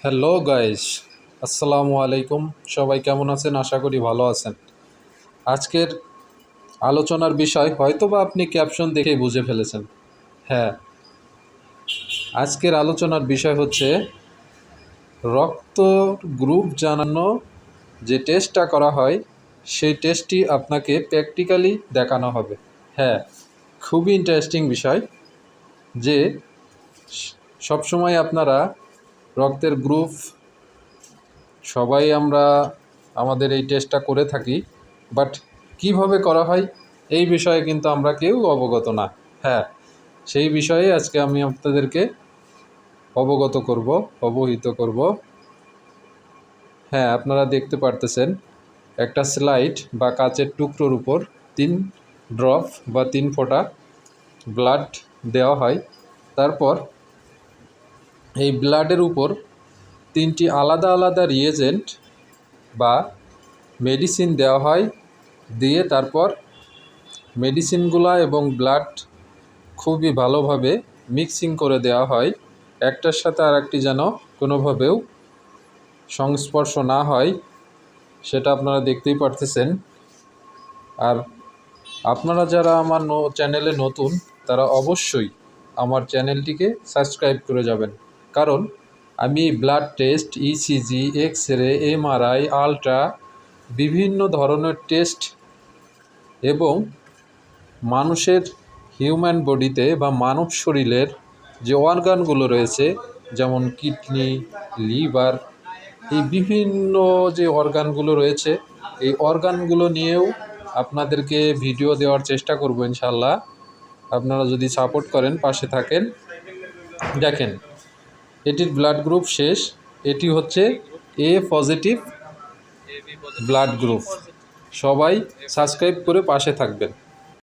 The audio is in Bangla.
হ্যালো গাইস, আসসালামু আলাইকুম। সবাই কেমন আছেন? আশা করি ভালো আছেন। আজকের আলোচনার বিষয় হয়তোবা আপনি ক্যাপশন দেখেই বুঝে ফেলেছেন। হ্যাঁ, আজকের আলোচনার বিষয় হচ্ছে রক্ত গ্রুপ জানানো যে টেস্টটা করা হয় সেই টেস্টটি আপনাকে প্র্যাকটিক্যালি দেখানো হবে। হ্যাঁ, খুবই ইন্টারেস্টিং বিষয় যে সবসময় আপনারা রক্তের গ্রুপ সবাই আমরা আমাদের এই টেস্টটা করে থাকি, বাট কিভাবে করা হয় এই বিষয়ে কিন্তু আমরা কেউ অবগত না। হ্যাঁ, সেই বিষয়ে আজকে আমি আপনাদেরকে অবহিত করব। হ্যাঁ, আপনারা দেখতে পারতেছেন একটা স্লাইড বা কাচের টুকরোর উপর 3 ড্রপ বা 3 ফোঁটা ব্লাড দেওয়া হয়। তারপর এই ব্লাডের উপর 3টি আলাদা আলাদা রিয়েজেন্ট বা মেডিসিন দেওয়া হয়। দিয়ে তারপর মেডিসিনগুলা এবং ব্লাড খুবই ভালোভাবে মিক্সিং করে দেওয়া হয়, একটার সাথে আরেকটি যেন কোনোভাবেও সংস্পর্শ না হয়, সেটা আপনারা দেখতেই পারতেছেন। আর আপনারা যারা আমার চ্যানেলে নতুন, তারা অবশ্যই আমার চ্যানেলটিকে সাবস্ক্রাইব করে যাবেন, কারণ আমি blood test, ECG, X ray, MRI, ultra, বিভিন্ন ধরনের টেস্ট এবং মানুষের হিউম্যান বডিতে বা মানব শরীরের যে অর্গানগুলো রয়েছে, যেমন কিডনি, লিভার, এই বিভিন্ন যে অর্গানগুলো রয়েছে, এই অর্গানগুলো নিয়েও আপনাদেরকে ভিডিও দেওয়ার চেষ্টা করব ইনশাল্লাহ। আপনারা যদি সাপোর্ট করেন, পাশে থাকেন। দেখেন, এটির ব্লাড গ্রুপ শেষ। এটি হচ্ছে এ পজিটিভ ব্লাড গ্রুপ। সবাই সাবস্ক্রাইব করে পাশে থাকবেন।